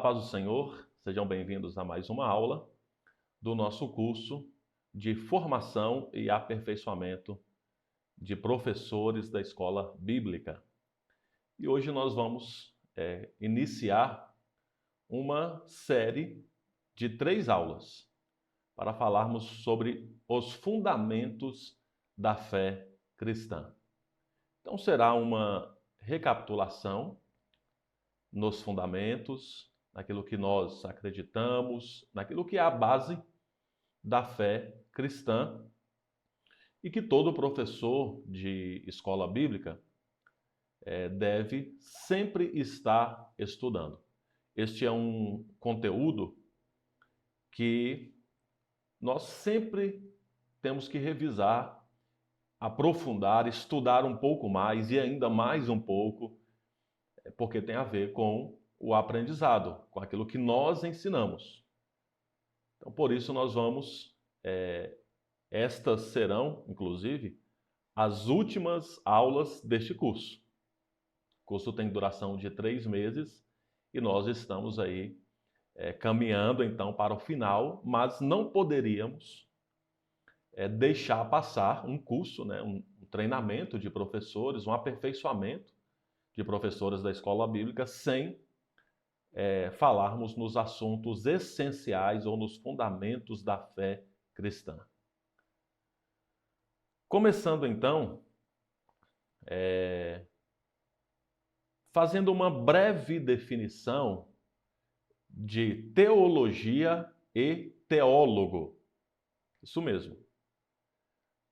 paz do Senhor, sejam bem-vindos a mais uma aula do nosso curso de formação e aperfeiçoamento de professores da escola bíblica. E hoje nós vamos iniciar uma série de 3 aulas para falarmos sobre os fundamentos da fé cristã. Então será uma recapitulação nos fundamentos, naquilo que nós acreditamos, naquilo que é a base da fé cristã e que todo professor de escola bíblica deve sempre estar estudando. Este é um conteúdo que nós sempre temos que revisar, aprofundar, estudar um pouco mais e ainda mais um pouco, porque tem a ver com o aprendizado, com aquilo que nós ensinamos. Então, por isso, nós vamos, estas serão, inclusive, as últimas aulas deste curso. O curso tem duração de 3 meses e nós estamos aí caminhando, então, para o final, mas não poderíamos deixar passar um curso, né, um treinamento de professores, um aperfeiçoamento de professores da escola bíblica sem falarmos nos assuntos essenciais ou nos fundamentos da fé cristã. Começando então, fazendo uma breve definição de teologia e teólogo. Isso mesmo.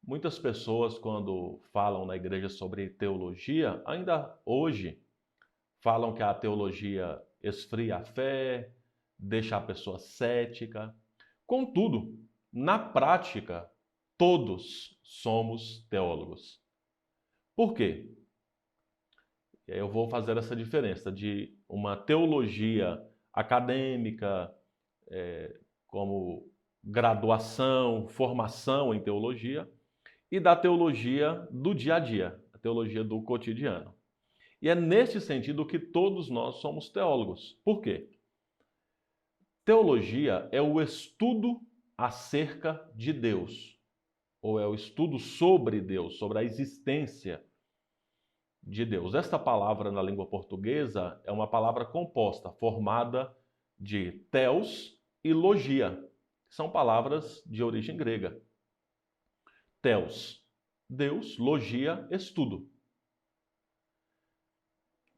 Muitas pessoas, quando falam na igreja sobre teologia, ainda hoje, falam que a teologia esfria a fé, deixa a pessoa cética. Contudo, na prática, todos somos teólogos. Por quê? Eu vou fazer essa diferença de uma teologia acadêmica, como graduação, formação em teologia, e da teologia do dia a dia, a teologia do cotidiano. E é neste sentido que todos nós somos teólogos. Por quê? Teologia é o estudo acerca de Deus, ou é o estudo sobre Deus, sobre a existência de Deus. Esta palavra na língua portuguesa é uma palavra composta, formada de theos e logia, que são palavras de origem grega. Theos, Deus, logia, estudo.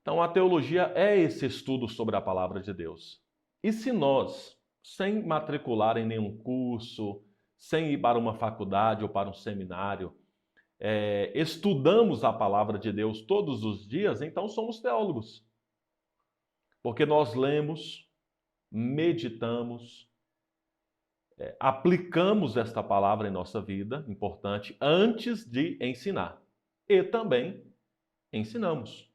Então, a teologia é esse estudo sobre a palavra de Deus. E se nós, sem matricular em nenhum curso, sem ir para uma faculdade ou para um seminário, estudamos a palavra de Deus todos os dias, então somos teólogos. Porque nós lemos, meditamos, aplicamos esta palavra em nossa vida, importante, antes de ensinar. E também ensinamos.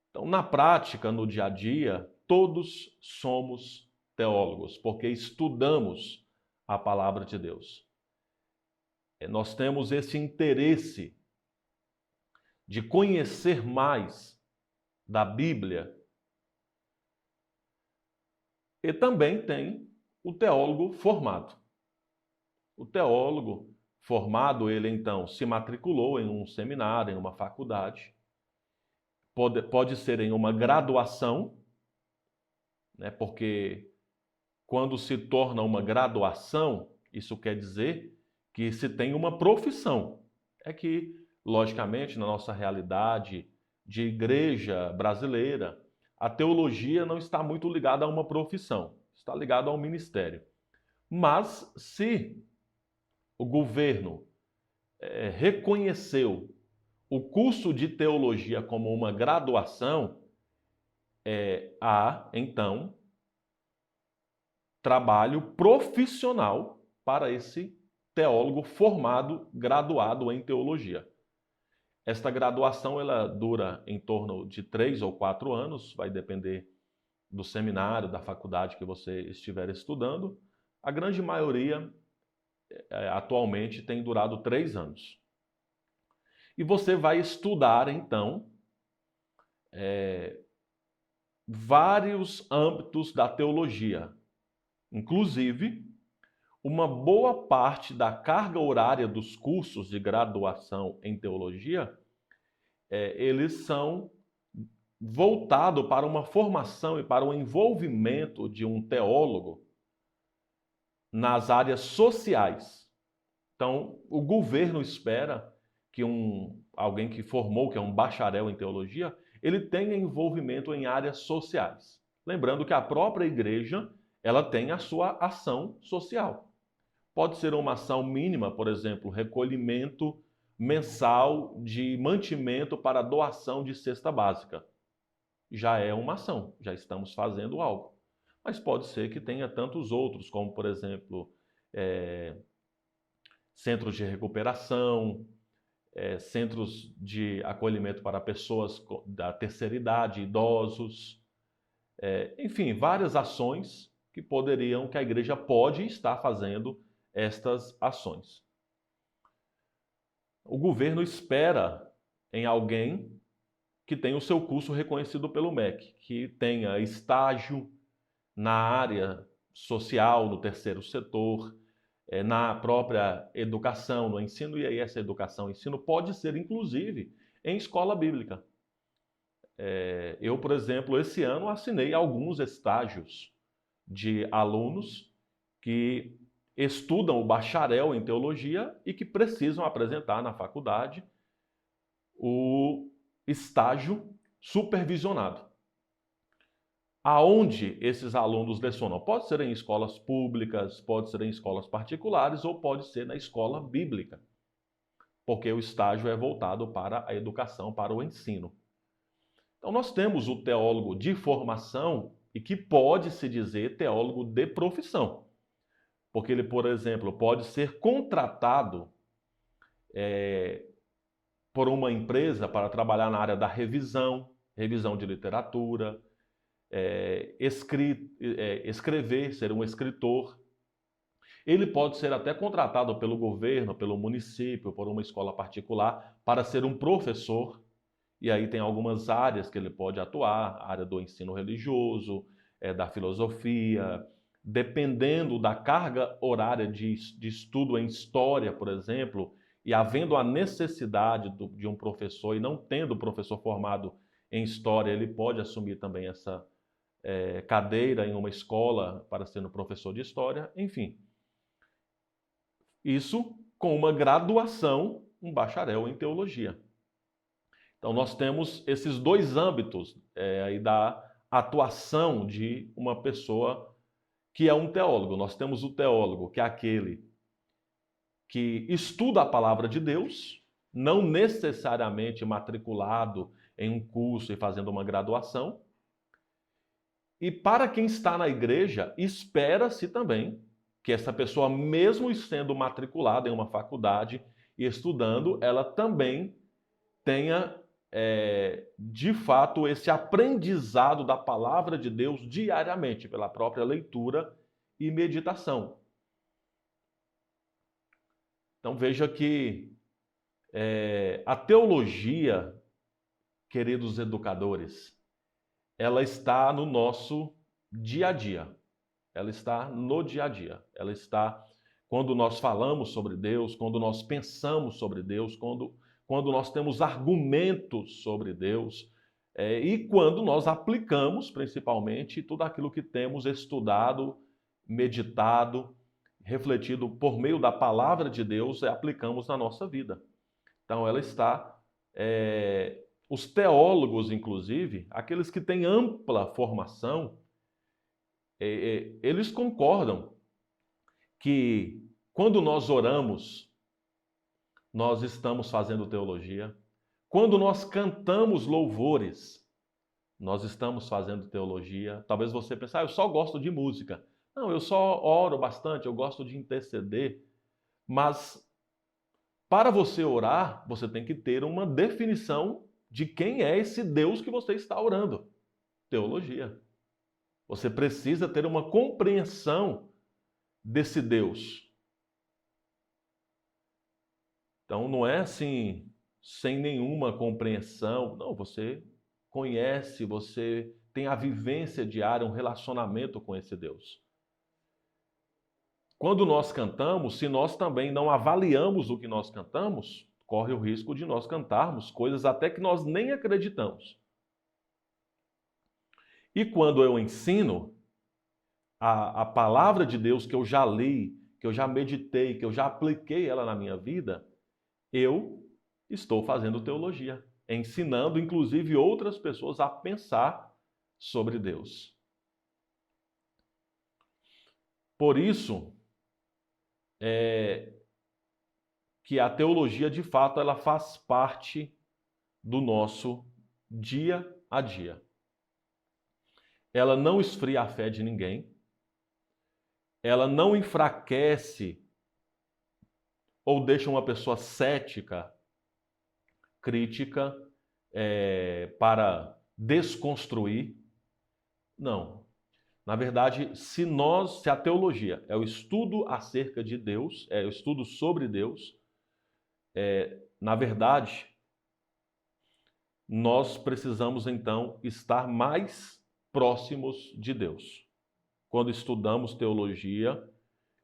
Então, na prática, no dia a dia, todos somos teólogos, porque estudamos a palavra de Deus. Nós temos esse interesse de conhecer mais da Bíblia. E também tem o teólogo formado. O teólogo formado, ele então se matriculou em um seminário, em uma faculdade. Pode ser em uma graduação, né, porque quando se torna uma graduação, isso quer dizer que se tem uma profissão. É que, logicamente, na nossa realidade de igreja brasileira, a teologia não está muito ligada a uma profissão, está ligada ao ministério. Mas se o governo reconheceu o curso de teologia como uma graduação, há, então, trabalho profissional para esse teólogo formado, graduado em teologia. Esta graduação ela dura em torno de 3 ou 4 anos, vai depender do seminário, da faculdade que você estiver estudando. A grande maioria, atualmente, tem durado 3 anos. E você vai estudar, então, vários âmbitos da teologia. Inclusive, uma boa parte da carga horária dos cursos de graduação em teologia, eles são voltados para uma formação e para o envolvimento de um teólogo nas áreas sociais. Então, o governo espera que alguém que formou, que é um bacharel em teologia, ele tenha envolvimento em áreas sociais. Lembrando que a própria igreja, ela tem a sua ação social. Pode ser uma ação mínima, por exemplo, recolhimento mensal de mantimento para doação de cesta básica. Já é uma ação, já estamos fazendo algo. Mas pode ser que tenha tantos outros, como, por exemplo, centros de recuperação, centros de acolhimento para pessoas da terceira idade, idosos, enfim, várias ações que a igreja pode estar fazendo estas ações. O governo espera em alguém que tenha o seu curso reconhecido pelo MEC, que tenha estágio na área social, no terceiro setor, na própria educação, no ensino, e aí essa educação, ensino pode ser inclusive em escola bíblica. Eu, por exemplo, esse ano assinei alguns estágios de alunos que estudam o bacharel em teologia e que precisam apresentar na faculdade o estágio supervisionado. Aonde esses alunos lecionam? Pode ser em escolas públicas, pode ser em escolas particulares ou pode ser na escola bíblica, porque o estágio é voltado para a educação, para o ensino. Então nós temos o teólogo de formação e que pode se dizer teólogo de profissão, porque ele, por exemplo, pode ser contratado por uma empresa para trabalhar na área da revisão de literatura, escrever, ser um escritor. Ele pode ser até contratado pelo governo, pelo município, por uma escola particular, para ser um professor. E aí tem algumas áreas que ele pode atuar, a área do ensino religioso, da filosofia, dependendo da carga horária de estudo em história, por exemplo, e havendo a necessidade de um professor e não tendo professor formado em história, ele pode assumir também essa cadeira em uma escola para ser um professor de história, enfim. Isso com uma graduação, um bacharel em teologia. Então nós temos esses dois âmbitos aí da atuação de uma pessoa que é um teólogo. Nós temos o teólogo, que é aquele que estuda a palavra de Deus, não necessariamente matriculado em um curso e fazendo uma graduação. E para quem está na igreja, espera-se também que essa pessoa, mesmo sendo matriculada em uma faculdade e estudando, ela também tenha, de fato, esse aprendizado da palavra de Deus diariamente, pela própria leitura e meditação. Então veja que a teologia, queridos educadores, ela está no nosso dia a dia. Ela está no dia a dia. Ela está quando nós falamos sobre Deus, quando nós pensamos sobre Deus, quando nós temos argumentos sobre Deus, e quando nós aplicamos, principalmente, tudo aquilo que temos estudado, meditado, refletido por meio da palavra de Deus, aplicamos na nossa vida. Então, ela está. Os teólogos, inclusive, aqueles que têm ampla formação, eles concordam que quando nós oramos, nós estamos fazendo teologia. Quando nós cantamos louvores, nós estamos fazendo teologia. Talvez você pense, eu só gosto de música. Não, eu só oro bastante, eu gosto de interceder. Mas para você orar, você tem que ter uma definição de quem é esse Deus que você está orando. Teologia. Você precisa ter uma compreensão desse Deus. Então não é assim, sem nenhuma compreensão. Não, você conhece, você tem a vivência diária, um relacionamento com esse Deus. Quando nós cantamos, se nós também não avaliamos o que nós cantamos, corre o risco de nós cantarmos coisas até que nós nem acreditamos. E quando eu ensino a palavra de Deus que eu já li, que eu já meditei, que eu já apliquei ela na minha vida, eu estou fazendo teologia, ensinando inclusive outras pessoas a pensar sobre Deus. Por isso, que a teologia, de fato, ela faz parte do nosso dia a dia. Ela não esfria a fé de ninguém, ela não enfraquece ou deixa uma pessoa cética, crítica, para desconstruir. Não. Na verdade, se a teologia é o estudo acerca de Deus, é o estudo sobre Deus, na verdade, nós precisamos então estar mais próximos de Deus. Quando estudamos teologia,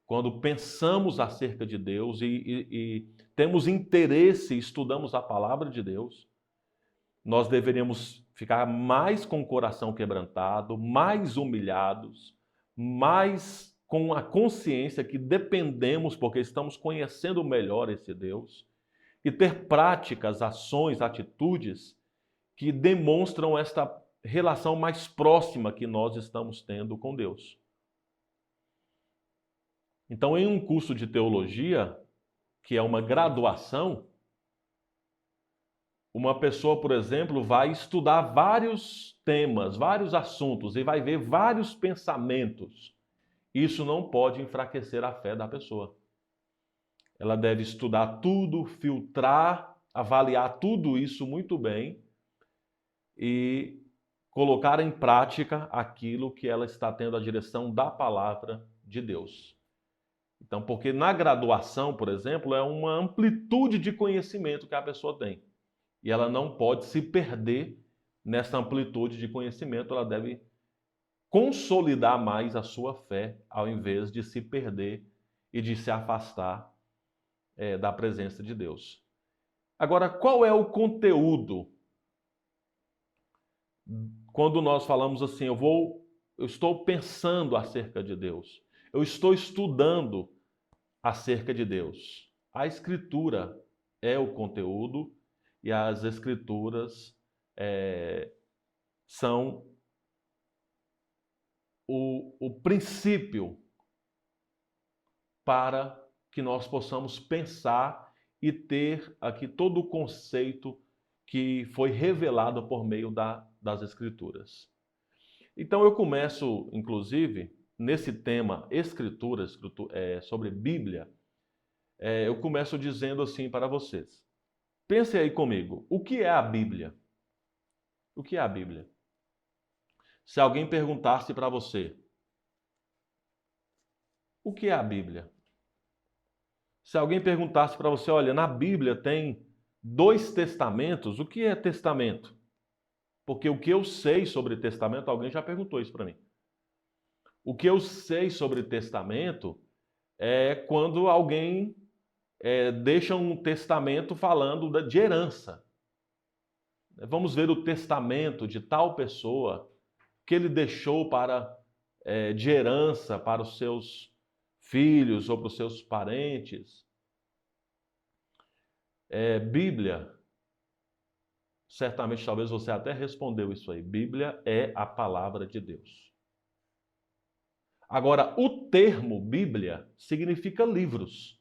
quando pensamos acerca de Deus e temos interesse, estudamos a palavra de Deus, nós deveríamos ficar mais com o coração quebrantado, mais humilhados, mais com a consciência que dependemos, porque estamos conhecendo melhor esse Deus, e ter práticas, ações, atitudes que demonstram esta relação mais próxima que nós estamos tendo com Deus. Então, em um curso de teologia, que é uma graduação, uma pessoa, por exemplo, vai estudar vários temas, vários assuntos e vai ver vários pensamentos. Isso não pode enfraquecer a fé da pessoa. Ela deve estudar tudo, filtrar, avaliar tudo isso muito bem e colocar em prática aquilo que ela está tendo a direção da palavra de Deus. Então, porque na graduação, por exemplo, é uma amplitude de conhecimento que a pessoa tem. E ela não pode se perder nessa amplitude de conhecimento, ela deve consolidar mais a sua fé, ao invés de se perder e de se afastar da presença de Deus. Agora, qual é o conteúdo? Quando nós falamos assim, eu estou pensando acerca de Deus, eu estou estudando acerca de Deus. A Escritura é o conteúdo e as Escrituras são o princípio para que nós possamos pensar e ter aqui todo o conceito que foi revelado por meio das Escrituras. Então eu começo, inclusive, nesse tema Escritura, sobre Bíblia, eu começo dizendo assim para vocês. Pense aí comigo, o que é a Bíblia? O que é a Bíblia? Se alguém perguntasse para você, o que é a Bíblia? Se alguém perguntasse para você, olha, na Bíblia tem 2 testamentos, o que é testamento? Porque o que eu sei sobre testamento, alguém já perguntou isso para mim. O que eu sei sobre testamento é quando alguém deixa um testamento falando de herança. Vamos ver o testamento de tal pessoa que ele deixou de herança para os seus filhos ou para os seus parentes. Bíblia, certamente talvez você até respondeu isso aí. Bíblia é a palavra de Deus. Agora, o termo Bíblia significa livros.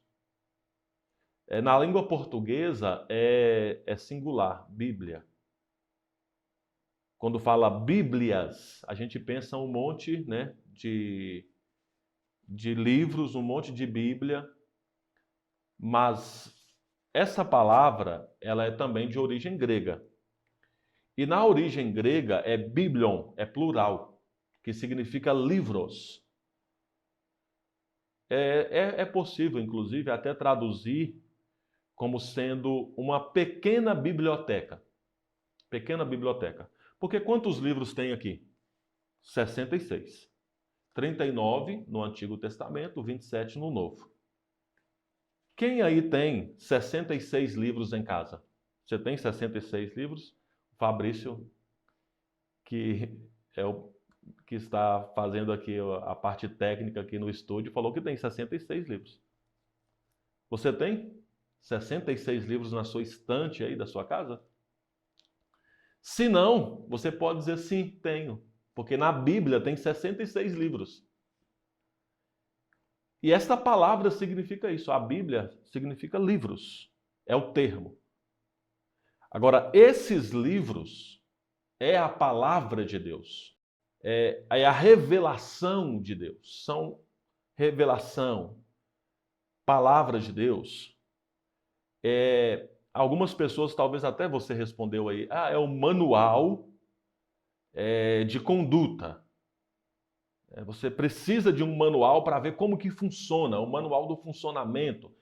Na língua portuguesa é singular, Bíblia. Quando fala Bíblias, a gente pensa um monte, né, de livros, um monte de Bíblia, mas essa palavra ela é também de origem grega. E na origem grega é biblion, é plural, que significa livros. É possível, inclusive, até traduzir como sendo uma pequena biblioteca. Pequena biblioteca. Porque quantos livros tem aqui? 66. 39 no Antigo Testamento, 27 no Novo. Quem aí tem 66 livros em casa? Você tem 66 livros? O Fabrício, que é o que está fazendo aqui a parte técnica aqui no estúdio, falou que tem 66 livros. Você tem 66 livros na sua estante aí da sua casa? Se não, você pode dizer sim, tenho. Porque na Bíblia tem 66 livros. E esta palavra significa isso. A Bíblia significa livros. É o termo. Agora, esses livros é a palavra de Deus. É a revelação de Deus. São revelação, palavra de Deus. Algumas pessoas, talvez até você respondeu aí, é o manual de conduta. Você precisa de um manual para ver como que funciona, o manual do funcionamento.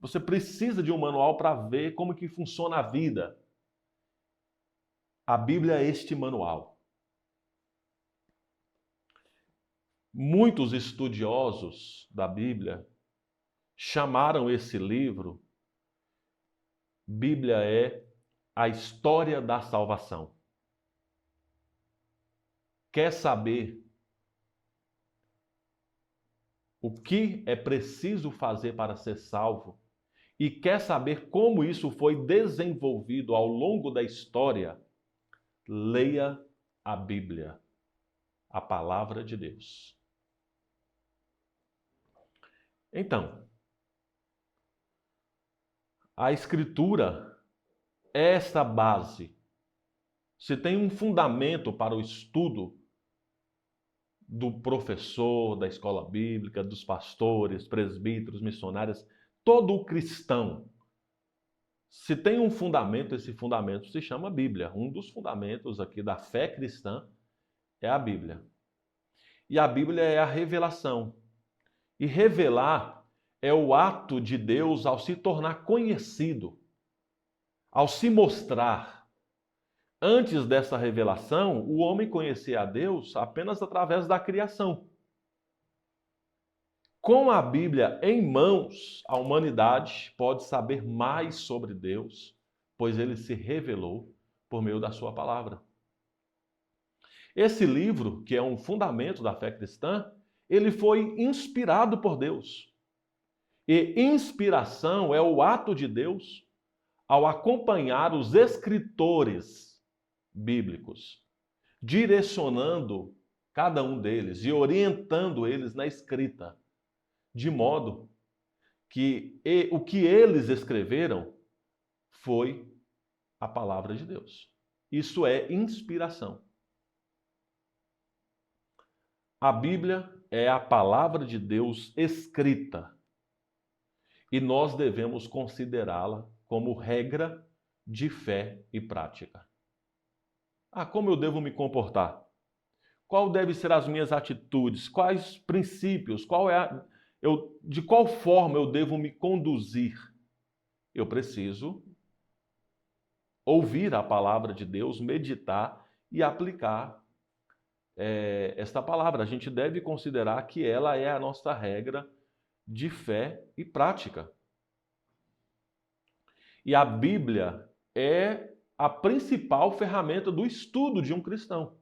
Você precisa de um manual para ver como que funciona a vida. A Bíblia é este manual. Muitos estudiosos da Bíblia chamaram esse livro, Bíblia é a história da salvação. Quer saber o que é preciso fazer para ser salvo e quer saber como isso foi desenvolvido ao longo da história, leia a Bíblia, a palavra de Deus. Então, a Escritura é esta base. Se tem um fundamento para o estudo do professor da escola bíblica, dos pastores, presbíteros, missionários, todo cristão, se tem um fundamento, esse fundamento se chama Bíblia. Um dos fundamentos aqui da fé cristã é a Bíblia. E a Bíblia é a revelação. E revelar é o ato de Deus ao se tornar conhecido, ao se mostrar. Antes dessa revelação, o homem conhecia a Deus apenas através da criação. Com a Bíblia em mãos, a humanidade pode saber mais sobre Deus, pois ele se revelou por meio da sua palavra. Esse livro, que é um fundamento da fé cristã, ele foi inspirado por Deus. E inspiração é o ato de Deus ao acompanhar os escritores bíblicos, direcionando cada um deles e orientando eles na escrita, de modo que o que eles escreveram foi a palavra de Deus. Isso é inspiração. A Bíblia é a palavra de Deus escrita e nós devemos considerá-la como regra de fé e prática. Como eu devo me comportar? Qual devem ser as minhas atitudes? Quais princípios? De qual forma eu devo me conduzir? Eu preciso ouvir a palavra de Deus, meditar e aplicar esta palavra. A gente deve considerar que ela é a nossa regra de fé e prática. E a Bíblia é a principal ferramenta do estudo de um cristão.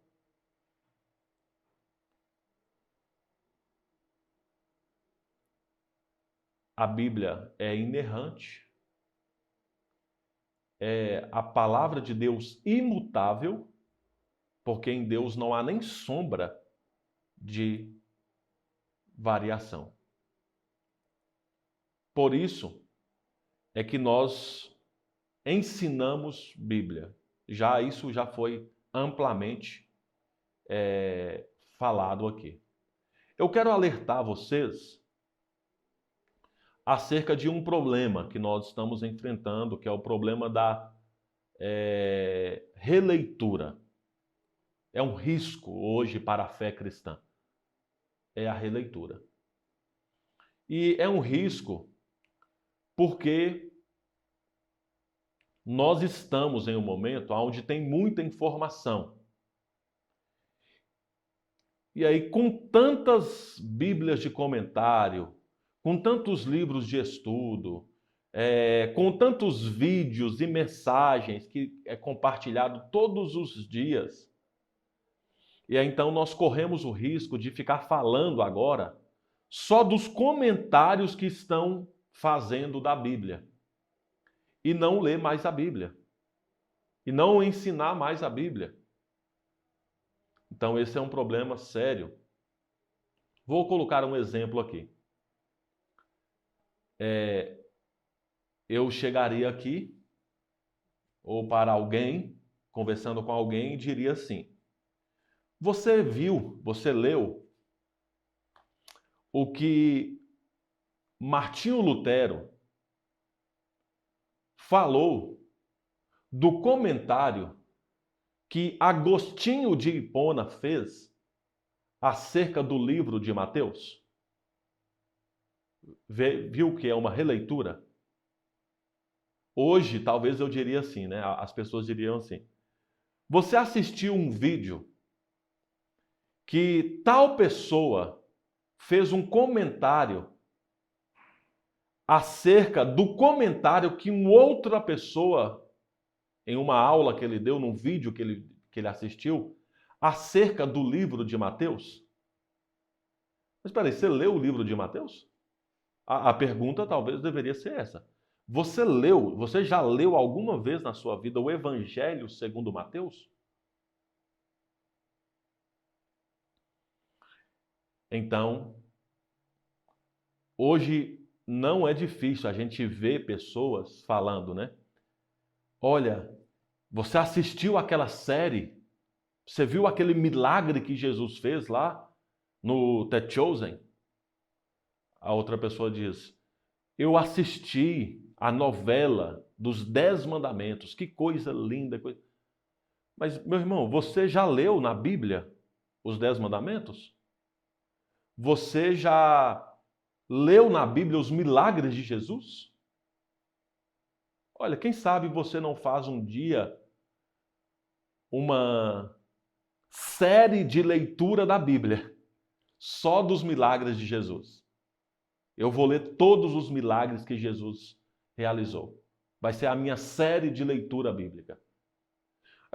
A Bíblia é inerrante, é a palavra de Deus imutável, porque em Deus não há nem sombra de variação. Por isso é que nós ensinamos Bíblia. Isso já foi amplamente falado aqui. Eu quero alertar vocês acerca de um problema que nós estamos enfrentando, que é o problema da releitura. É um risco hoje para a fé cristã. É a releitura. E é um risco porque nós estamos em um momento onde tem muita informação. E aí, com tantas Bíblias de comentário, com tantos livros de estudo, com tantos vídeos e mensagens que é compartilhado todos os dias, e aí então nós corremos o risco de ficar falando agora só dos comentários que estão fazendo da Bíblia e não ler mais a Bíblia e não ensinar mais a Bíblia. Então esse é um problema sério. Vou colocar um exemplo aqui. Eu chegaria aqui, ou para alguém, conversando com alguém, e diria assim: você viu, você leu o que Martinho Lutero falou do comentário que Agostinho de Hipona fez acerca do livro de Mateus? Viu que é uma releitura? Hoje, talvez eu diria assim, né? As pessoas diriam assim: você assistiu um vídeo que tal pessoa fez um comentário acerca do comentário que uma outra pessoa, em uma aula que ele deu, num vídeo que ele assistiu, acerca do livro de Mateus? Mas espera aí, você leu o livro de Mateus? A pergunta talvez deveria ser essa. Você já leu alguma vez na sua vida o Evangelho segundo Mateus? Então, hoje não é difícil a gente ver pessoas falando, né? Olha, você assistiu aquela série? Você viu aquele milagre que Jesus fez lá no The Chosen? A outra pessoa diz: eu assisti a novela dos 10 mandamentos. Que coisa linda. Mas, meu irmão, você já leu na Bíblia os 10 mandamentos? Você já leu na Bíblia os milagres de Jesus? Olha, quem sabe você não faz um dia uma série de leitura da Bíblia, só dos milagres de Jesus. Eu vou ler todos os milagres que Jesus realizou. Vai ser a minha série de leitura bíblica.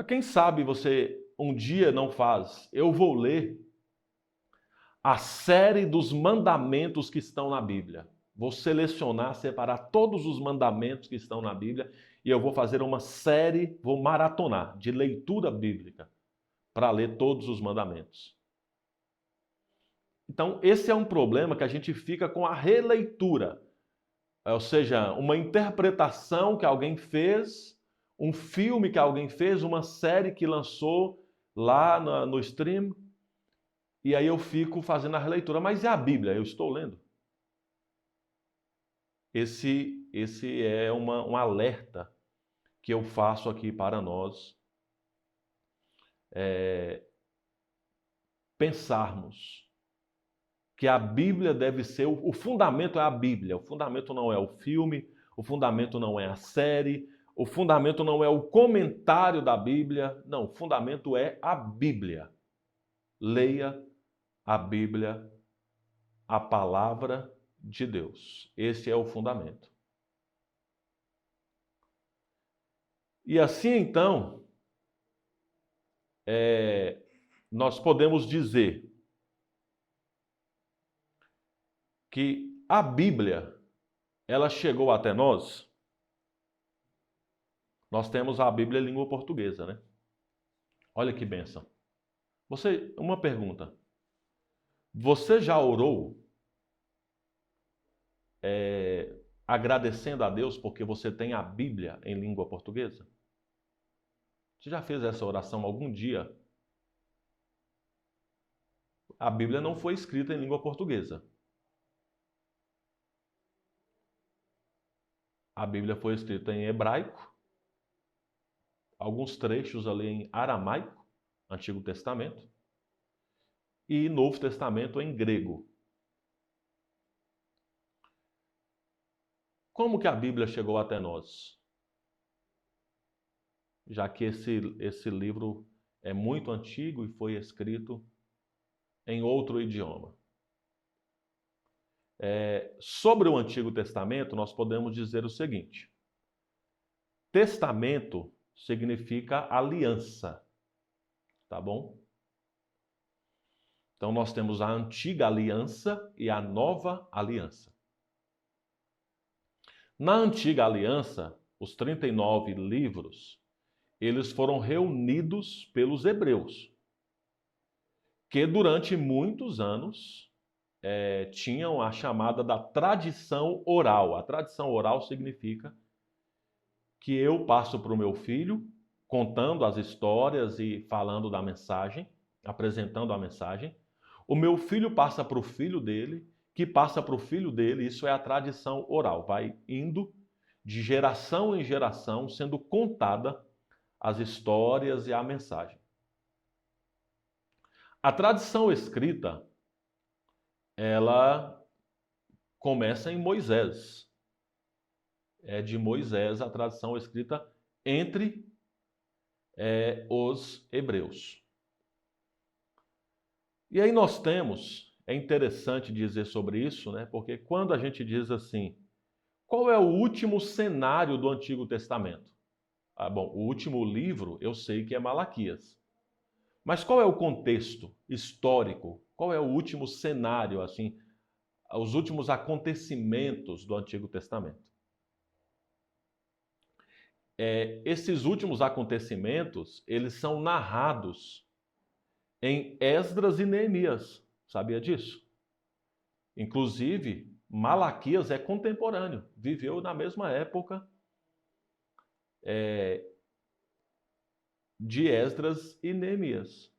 Quem sabe você um dia não faz? Eu vou ler a série dos mandamentos que estão na Bíblia. Vou selecionar, separar todos os mandamentos que estão na Bíblia e eu vou fazer uma série, vou maratonar de leitura bíblica para ler todos os mandamentos. Então, esse é um problema que a gente fica com a releitura, ou seja, uma interpretação que alguém fez, um filme que alguém fez, uma série que lançou lá no stream, e aí eu fico fazendo a releitura. Mas é a Bíblia, eu estou lendo. Esse é um alerta que eu faço aqui para nós pensarmos que a Bíblia deve ser, o fundamento é a Bíblia, o fundamento não é o filme, o fundamento não é a série, o fundamento não é o comentário da Bíblia, não, o fundamento é a Bíblia. Leia a Bíblia, a palavra de Deus. Esse é o fundamento. E assim então, nós podemos dizer que a Bíblia, ela chegou até nós. Nós temos a Bíblia em língua portuguesa, né? Olha que bênção. Uma pergunta. Você já orou agradecendo a Deus porque você tem a Bíblia em língua portuguesa? Você já fez essa oração algum dia? A Bíblia não foi escrita em língua portuguesa. A Bíblia foi escrita em hebraico, alguns trechos ali em aramaico, Antigo Testamento, e Novo Testamento em grego. Como que a Bíblia chegou até nós? Já que esse livro é muito antigo e foi escrito em outro idioma. Sobre o Antigo Testamento, nós podemos dizer o seguinte: testamento significa aliança, tá bom? Então nós temos a antiga aliança e a nova aliança. Na antiga aliança, os 39 livros, eles foram reunidos pelos hebreus, que durante muitos anos tinham a chamada da tradição oral. A tradição oral significa que eu passo para o meu filho, contando as histórias e falando da mensagem, apresentando a mensagem. O meu filho passa para o filho dele, que passa para o filho dele. Isso é a tradição oral. Vai indo de geração em geração, sendo contada as histórias e a mensagem. A tradição escrita, ela começa em Moisés. É de Moisés a tradição escrita entre os hebreus. E aí nós temos, é interessante dizer sobre isso, né? Porque quando a gente diz assim, qual é o último cenário do Antigo Testamento? Bom, o último livro eu sei que é Malaquias. Mas qual é o contexto histórico? Qual é o último cenário, assim, os últimos acontecimentos do Antigo Testamento? Esses últimos acontecimentos, eles são narrados em Esdras e Neemias. Sabia disso? Inclusive, Malaquias é contemporâneo, viveu na mesma época de Esdras e Neemias.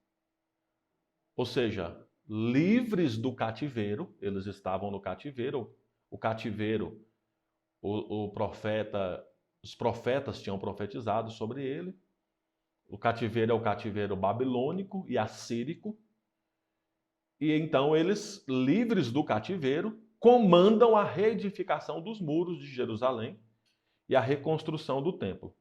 Ou seja, livres do cativeiro, eles estavam no cativeiro. O cativeiro, os profetas tinham profetizado sobre ele. O cativeiro é o cativeiro babilônico e assírico. E então eles, livres do cativeiro, comandam a reedificação dos muros de Jerusalém e a reconstrução do templo.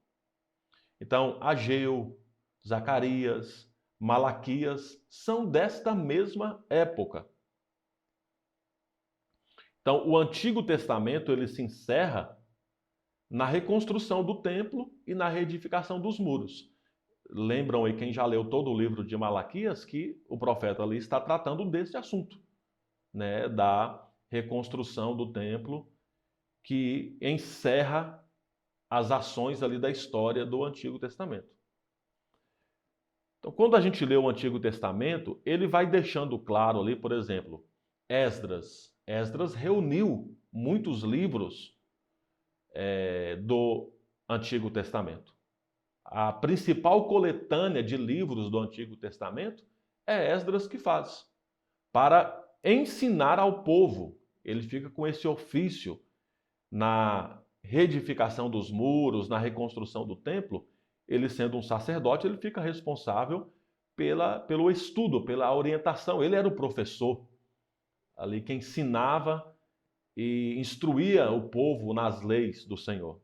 Então, Ageu, Zacarias, Malaquias são desta mesma época. Então, o Antigo Testamento ele se encerra na reconstrução do templo e na reedificação dos muros. Lembram aí quem já leu todo o livro de Malaquias que o profeta ali está tratando desse assunto, né, da reconstrução do templo, que encerra as ações ali da história do Antigo Testamento. Então, quando a gente lê o Antigo Testamento, ele vai deixando claro ali, por exemplo, Esdras. Esdras reuniu muitos livros do Antigo Testamento. A principal coletânea de livros do Antigo Testamento é Esdras que faz, para ensinar ao povo. Ele fica com esse ofício na reedificação dos muros, na reconstrução do templo. Ele sendo um sacerdote, ele fica responsável pelo estudo, pela orientação. Ele era o professor ali que ensinava e instruía o povo nas leis do Senhor.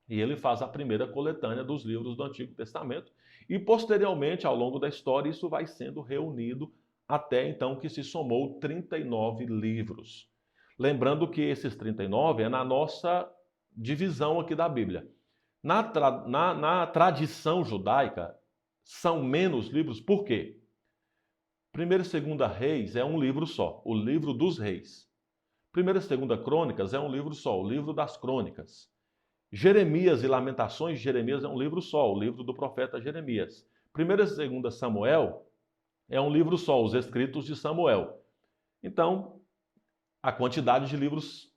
E ele faz a primeira coletânea dos livros do Antigo Testamento. E posteriormente, ao longo da história, isso vai sendo reunido até então que se somou 39 livros. Lembrando que esses 39 é na nossa divisão aqui da Bíblia. Na tradição judaica, são menos livros, por quê? 1ª e 2ª Reis é um livro só, o livro dos reis. 1ª e 2ª Crônicas é um livro só, o livro das crônicas. Jeremias e Lamentações de Jeremias é um livro só, o livro do profeta Jeremias. 1ª e 2ª Samuel é um livro só, os escritos de Samuel. Então, a quantidade de livros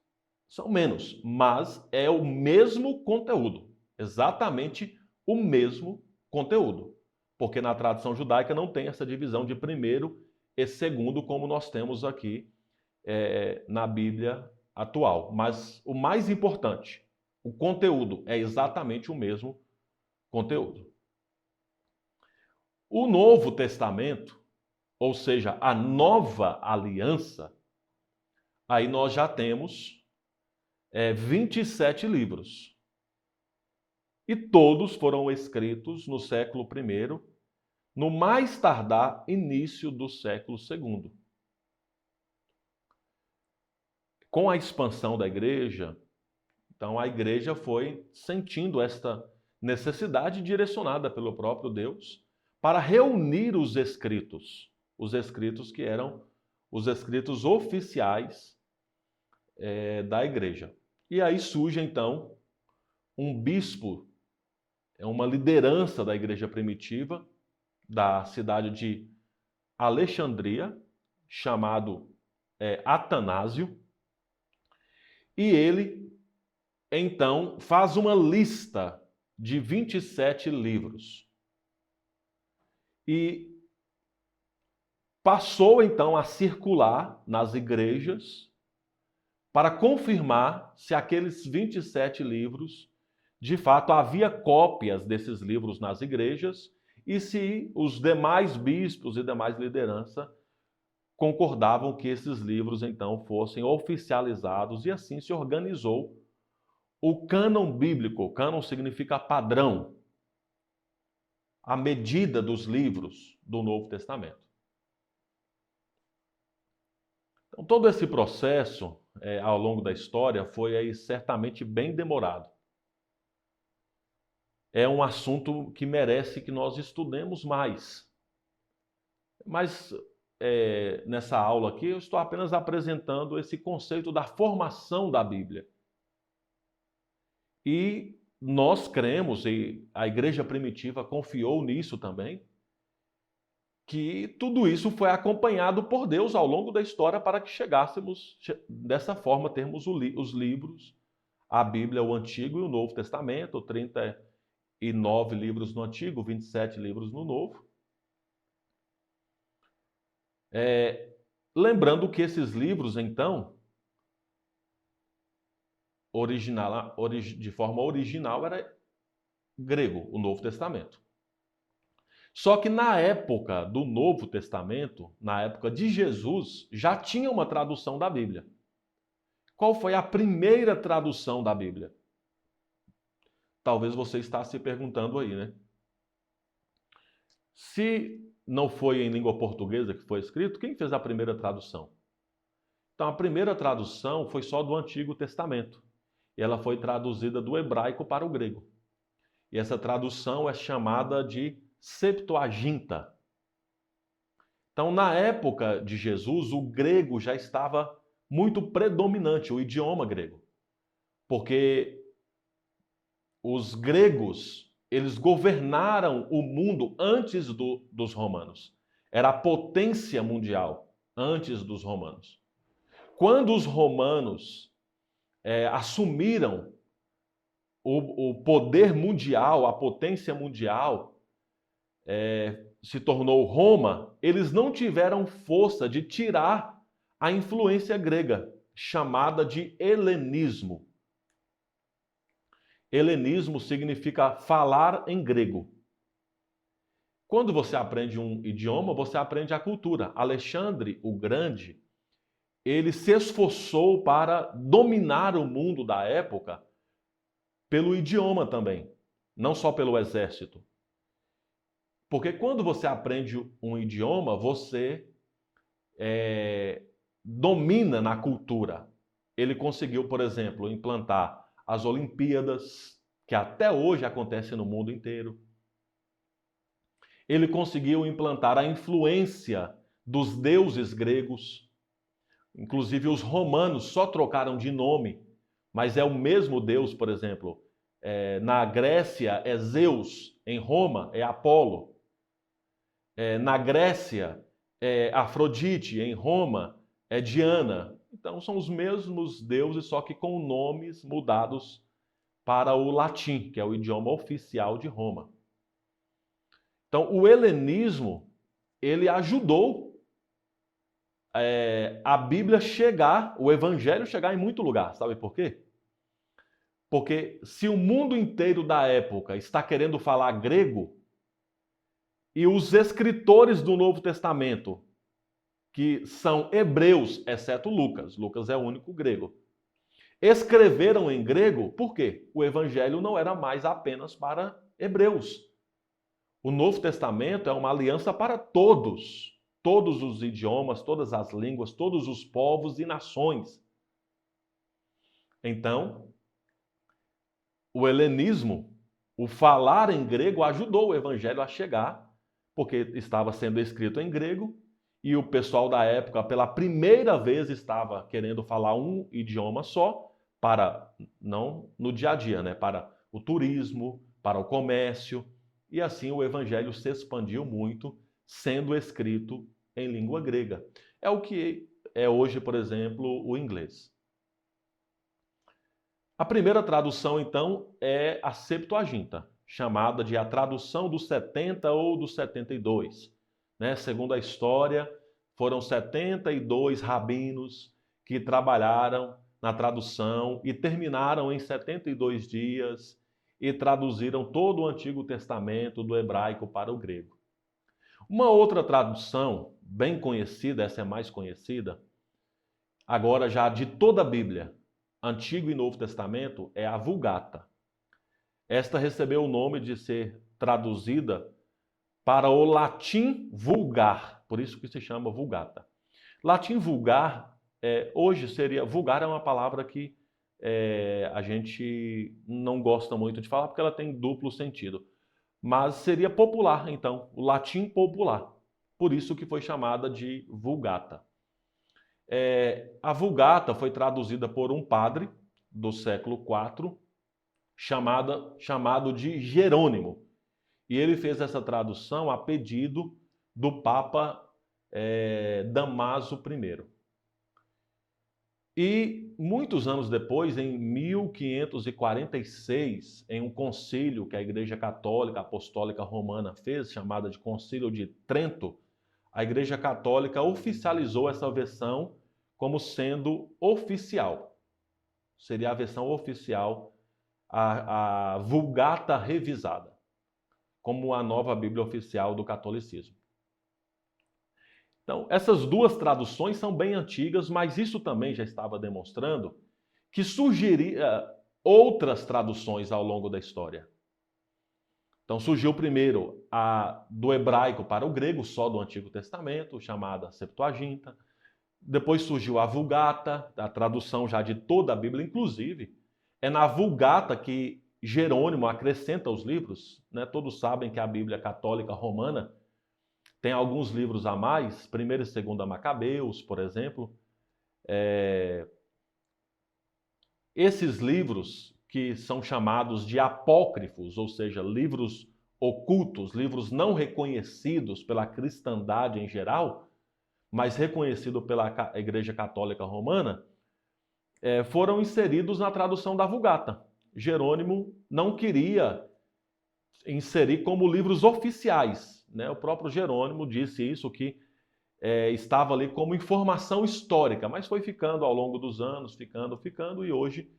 são menos, mas é o mesmo conteúdo, exatamente o mesmo conteúdo. Porque na tradição judaica não tem essa divisão de 1º e 2º como nós temos aqui na Bíblia atual. Mas o mais importante, o conteúdo é exatamente o mesmo conteúdo. O Novo Testamento, ou seja, a nova aliança, aí nós já temos 27 livros. E todos foram escritos no século I no mais tardar início do século II. Com a expansão da igreja, então a igreja foi sentindo esta necessidade direcionada pelo próprio Deus para reunir os escritos que eram os escritos oficiais da igreja. E aí surge então um bispo, uma liderança da igreja primitiva da cidade de Alexandria, chamado Atanásio, e ele então faz uma lista de 27 livros. E passou então a circular nas igrejas para confirmar se aqueles 27 livros, de fato, havia cópias desses livros nas igrejas e se os demais bispos e demais liderança concordavam que esses livros então fossem oficializados, e assim se organizou o cânon bíblico. Cânon significa padrão, a medida dos livros do Novo Testamento. Então, todo esse processo, ao longo da história, foi aí certamente bem demorado. É um assunto que merece que nós estudemos mais. Mas nessa aula aqui eu estou apenas apresentando esse conceito da formação da Bíblia. E nós cremos, e a igreja primitiva confiou nisso também, que tudo isso foi acompanhado por Deus ao longo da história para que chegássemos, dessa forma, termos os livros, a Bíblia, o Antigo e o Novo Testamento, 39 livros no Antigo, 27 livros no Novo. Lembrando que esses livros, então, de forma original, era grego, o Novo Testamento. Só que na época do Novo Testamento, na época de Jesus, já tinha uma tradução da Bíblia. Qual foi a primeira tradução da Bíblia? Talvez você está se perguntando aí, né? Se não foi em língua portuguesa que foi escrito, quem fez a primeira tradução? Então, a primeira tradução foi só do Antigo Testamento. E ela foi traduzida do hebraico para o grego. E essa tradução é chamada de Septuaginta. Então, na época de Jesus, o grego já estava muito predominante, o idioma grego. Porque os gregos, eles governaram o mundo antes dos romanos. Era a potência mundial antes dos romanos. Quando os romanos assumiram o poder mundial, a potência mundial, se tornou Roma, eles não tiveram força de tirar a influência grega, chamada de helenismo. Helenismo significa falar em grego. Quando você aprende um idioma, você aprende a cultura. Alexandre o Grande, ele se esforçou para dominar o mundo da época pelo idioma também, não só pelo exército. Porque quando você aprende um idioma, você domina na cultura. Ele conseguiu, por exemplo, implantar as Olimpíadas, que até hoje acontecem no mundo inteiro. Ele conseguiu implantar a influência dos deuses gregos. Inclusive, os romanos só trocaram de nome, mas é o mesmo Deus, por exemplo. Na Grécia é Zeus, em Roma é Apolo. Na Grécia é Afrodite, em Roma é Diana. Então, são os mesmos deuses, só que com nomes mudados para o latim, que é o idioma oficial de Roma. Então, o helenismo, ele ajudou a Bíblia chegar, o Evangelho chegar em muito lugar. Sabe por quê? Porque se o mundo inteiro da época está querendo falar grego, e os escritores do Novo Testamento, que são hebreus, exceto Lucas, Lucas é o único grego, escreveram em grego, por quê? O Evangelho não era mais apenas para hebreus. O Novo Testamento é uma aliança para todos, todos os idiomas, todas as línguas, todos os povos e nações. Então, o helenismo, o falar em grego, ajudou o evangelho a chegar, porque estava sendo escrito em grego, e o pessoal da época, pela primeira vez, estava querendo falar um idioma só, para, não no dia a dia, né? Para o turismo, para o comércio, e assim o evangelho se expandiu muito, sendo escrito em língua grega. É o que é hoje, por exemplo, o inglês. A primeira tradução, então, é a Septuaginta, chamada de a tradução dos 70 ou dos 72. Né? Segundo a história, foram 72 rabinos que trabalharam na tradução e terminaram em 72 dias e traduziram todo o Antigo Testamento do hebraico para o grego. Uma outra tradução bem conhecida, essa é mais conhecida, agora já de toda a Bíblia, Antigo e Novo Testamento, é a Vulgata. Esta recebeu o nome de ser traduzida para o latim vulgar, por isso que se chama Vulgata. Latim vulgar, hoje seria... Vulgar é uma palavra que a gente não gosta muito de falar, porque ela tem duplo sentido. Mas seria popular, então, o latim popular. Por isso que foi chamada de Vulgata. A Vulgata foi traduzida por um padre do século IV, chamado de Jerônimo. E ele fez essa tradução a pedido do Papa Damaso I. E muitos anos depois, em 1546, em um concílio que a Igreja Católica Apostólica Romana fez, chamada de Concílio de Trento, a Igreja Católica oficializou essa versão como sendo oficial. Seria a versão oficial, a Vulgata revisada, como a nova Bíblia oficial do catolicismo. Então, essas duas traduções são bem antigas, mas isso também já estava demonstrando que surgiria outras traduções ao longo da história. Então surgiu primeiro a do hebraico para o grego, só do Antigo Testamento, chamada Septuaginta. Depois surgiu a Vulgata, a tradução já de toda a Bíblia, inclusive. É na Vulgata que Jerônimo acrescenta os livros. Né? Todos sabem que a Bíblia Católica Romana tem alguns livros a mais, 1ª e 2ª Macabeus, por exemplo. Esses livros que são chamados de apócrifos, ou seja, livros ocultos, livros não reconhecidos pela cristandade em geral, mas reconhecidos pela Igreja Católica Romana, foram inseridos na tradução da Vulgata. Jerônimo não queria inserir como livros oficiais, né? O próprio Jerônimo disse isso, que estava ali como informação histórica, mas foi ficando ao longo dos anos, ficando, e hoje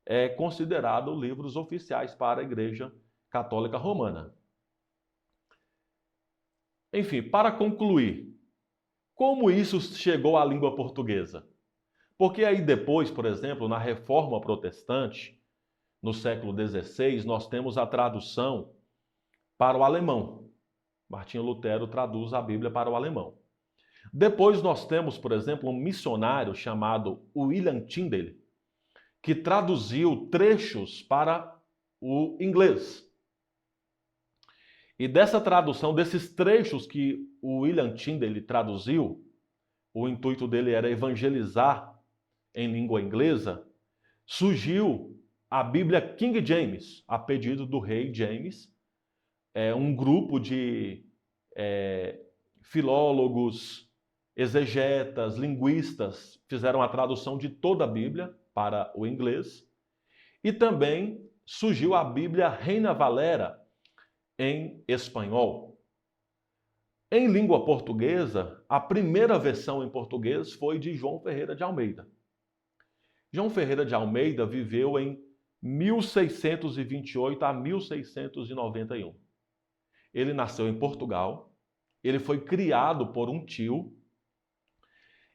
é considerado livros oficiais para a Igreja Católica Romana. Enfim, para concluir, como isso chegou à língua portuguesa? Porque aí depois, por exemplo, na Reforma Protestante, no século XVI, nós temos a tradução para o alemão. Martinho Lutero traduz a Bíblia para o alemão. Depois nós temos, por exemplo, um missionário chamado William Tyndale, que traduziu trechos para o inglês. E dessa tradução, desses trechos que o William Tyndale traduziu, o intuito dele era evangelizar em língua inglesa, surgiu a Bíblia King James, a pedido do rei James. Um grupo de filólogos, exegetas, linguistas fizeram a tradução de toda a Bíblia para o inglês. E também surgiu a Bíblia Reina Valera em espanhol. Em língua portuguesa, a primeira versão em português foi de João Ferreira de Almeida. João Ferreira de Almeida viveu em 1628 a 1691. Ele nasceu em Portugal, ele foi criado por um tio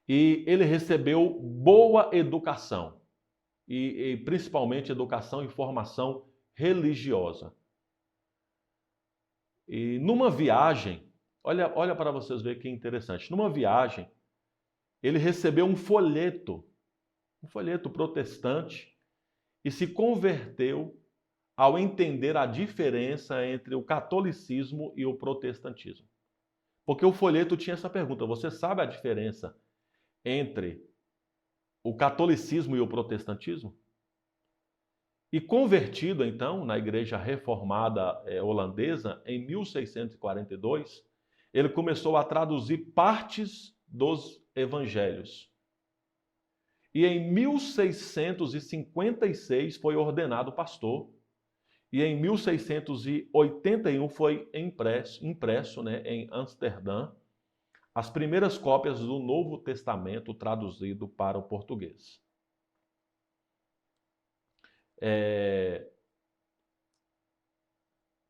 e ele recebeu boa educação, e principalmente educação e formação religiosa. E numa viagem, olha para vocês verem que interessante. Numa viagem, ele recebeu um folheto protestante, e se converteu ao entender a diferença entre o catolicismo e o protestantismo. Porque o folheto tinha essa pergunta: você sabe a diferença entre o catolicismo e o protestantismo? E convertido, então, na Igreja Reformada holandesa, em 1642, ele começou a traduzir partes dos evangelhos. E em 1656 foi ordenado pastor. E em 1681 foi impresso, né, em Amsterdã, as primeiras cópias do Novo Testamento traduzido para o português.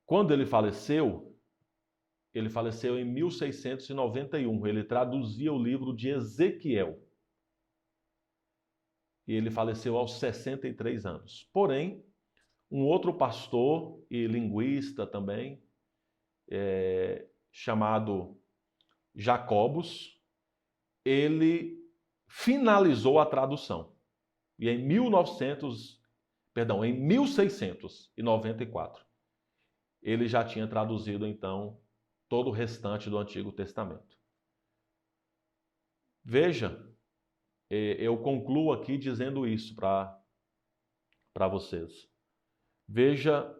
Quando ele faleceu em 1691. Ele traduzia o livro de Ezequiel. E ele faleceu aos 63 anos. Porém, um outro pastor e linguista também, chamado Jacobus, ele finalizou a tradução. E em 1694, ele já tinha traduzido, então, todo o restante do Antigo Testamento. Veja, eu concluo aqui dizendo isso para vocês. Veja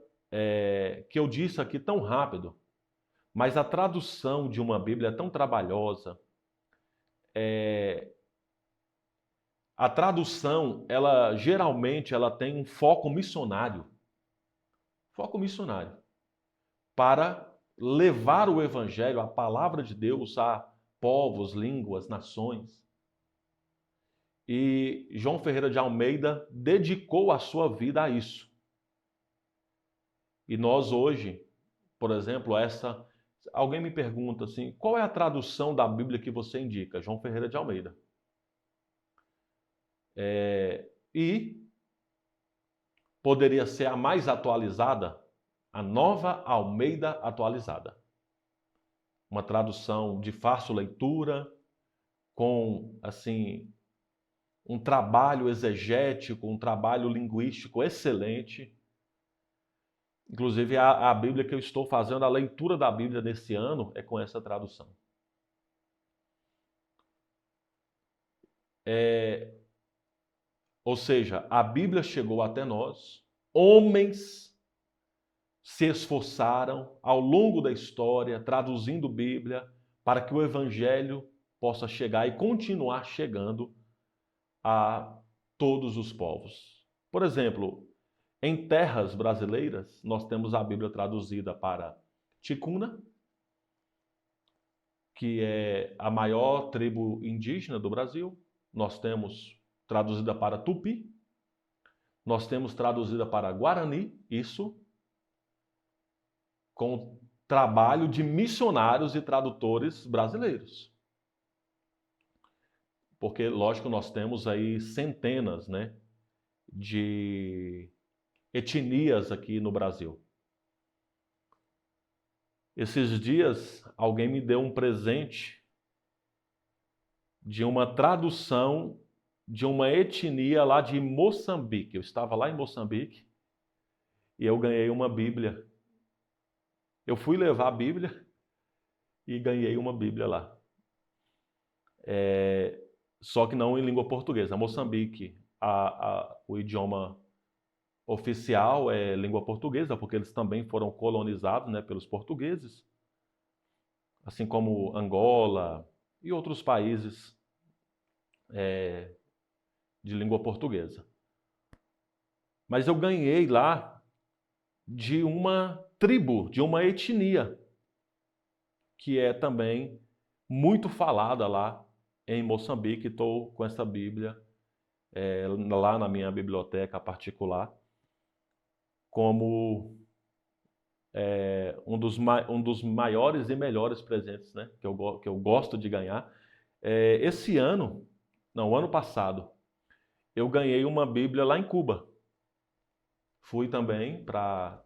que eu disse aqui tão rápido, mas a tradução de uma Bíblia é tão trabalhosa. A tradução, geralmente, ela tem um foco missionário. Foco missionário. Para levar o Evangelho, a palavra de Deus, a povos, línguas, nações. E João Ferreira de Almeida dedicou a sua vida a isso. E nós hoje, por exemplo, alguém me pergunta assim, qual é a tradução da Bíblia que você indica? João Ferreira de Almeida. E poderia ser a mais atualizada, a Nova Almeida Atualizada. Uma tradução de fácil leitura, com, assim, um trabalho exegético, um trabalho linguístico excelente. Inclusive, a Bíblia que eu estou fazendo, a leitura da Bíblia nesse ano, é com essa tradução. Ou seja, a Bíblia chegou até nós, homens se esforçaram ao longo da história, traduzindo Bíblia, para que o Evangelho possa chegar e continuar chegando a todos os povos. Por exemplo, em terras brasileiras, nós temos a Bíblia traduzida para Ticuna, que é a maior tribo indígena do Brasil. Nós temos traduzida para Tupi. Nós temos traduzida para Guarani, isso com trabalho de missionários e tradutores brasileiros. Porque, lógico, nós temos aí centenas, né, de etnias aqui no Brasil. Esses dias, alguém me deu um presente de uma tradução de uma etnia lá de Moçambique. Eu estava lá em Moçambique e eu ganhei uma Bíblia. Eu fui levar a Bíblia e ganhei uma Bíblia lá. Só que não em língua portuguesa. Moçambique, o idioma oficial é língua portuguesa, porque eles também foram colonizados, né, pelos portugueses, assim como Angola e outros países de língua portuguesa. Mas eu ganhei lá de uma tribo, de uma etnia, que é também muito falada lá em Moçambique. Estou com essa Bíblia lá na minha biblioteca particular, como um dos maiores e melhores presentes, né, que eu gosto de ganhar. O ano passado, eu ganhei uma Bíblia lá em Cuba. Fui também para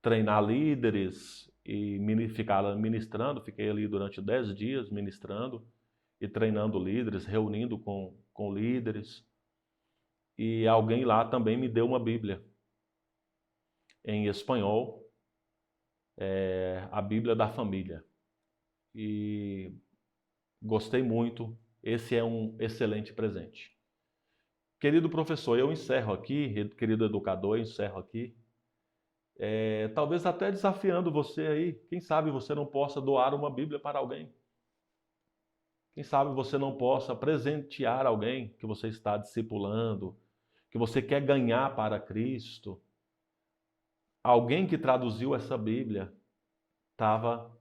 treinar líderes e ficaram ministrando, fiquei ali durante 10 dias ministrando e treinando líderes, reunindo com líderes. E alguém lá também me deu uma Bíblia em espanhol, a Bíblia da Família. E gostei muito, esse é um excelente presente. Querido professor, eu encerro aqui, querido educador, eu encerro aqui, talvez até desafiando você aí, quem sabe você não possa doar uma Bíblia para alguém. Quem sabe você não possa presentear alguém que você está discipulando, que você quer ganhar para Cristo. Alguém que traduziu essa Bíblia estava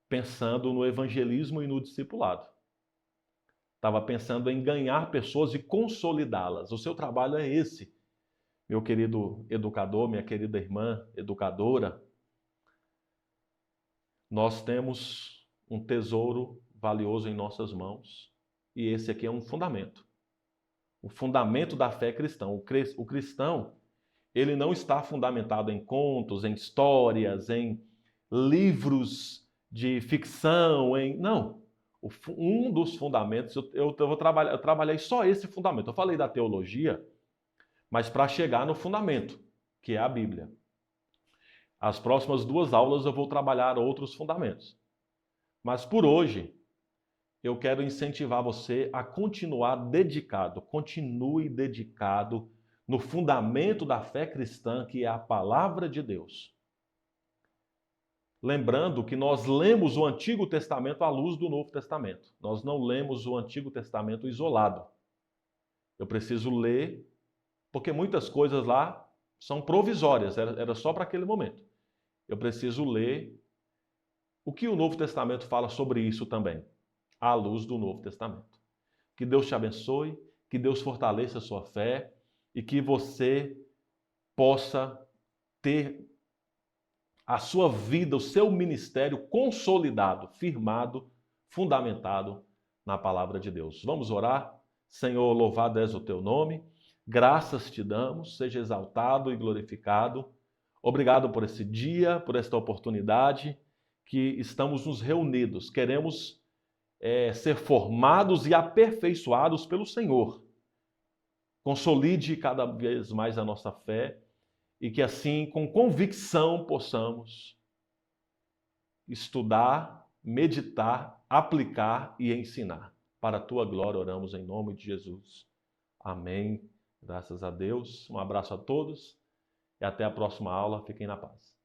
pensando no evangelismo e no discipulado. Estava pensando em ganhar pessoas e consolidá-las. O seu trabalho é esse, meu querido educador, minha querida irmã educadora. Nós temos um tesouro valioso em nossas mãos e esse aqui é um fundamento. O fundamento da fé cristã. O cristão, ele não está fundamentado em contos, em histórias, em livros de ficção, não. Um dos fundamentos, eu trabalhei só esse fundamento. Eu falei da teologia, mas para chegar no fundamento, que é a Bíblia. As próximas 2 aulas eu vou trabalhar outros fundamentos. Mas por hoje, eu quero incentivar você a continuar dedicado, continue dedicado no fundamento da fé cristã, que é a palavra de Deus. Lembrando que nós lemos o Antigo Testamento à luz do Novo Testamento. Nós não lemos o Antigo Testamento isolado. Eu preciso ler, porque muitas coisas lá são provisórias, era só para aquele momento. Eu preciso ler o que o Novo Testamento fala sobre isso também, à luz do Novo Testamento. Que Deus te abençoe, que Deus fortaleça a sua fé e que você possa ter a sua vida, o seu ministério consolidado, firmado, fundamentado na palavra de Deus. Vamos orar? Senhor, louvado és o teu nome, graças te damos, seja exaltado e glorificado. Obrigado por esse dia, por esta oportunidade que estamos nos reunidos. Queremos ser formados e aperfeiçoados pelo Senhor. Consolide cada vez mais a nossa fé e que assim, com convicção, possamos estudar, meditar, aplicar e ensinar. Para a tua glória oramos em nome de Jesus. Amém. Graças a Deus. Um abraço a todos e até a próxima aula. Fiquem na paz.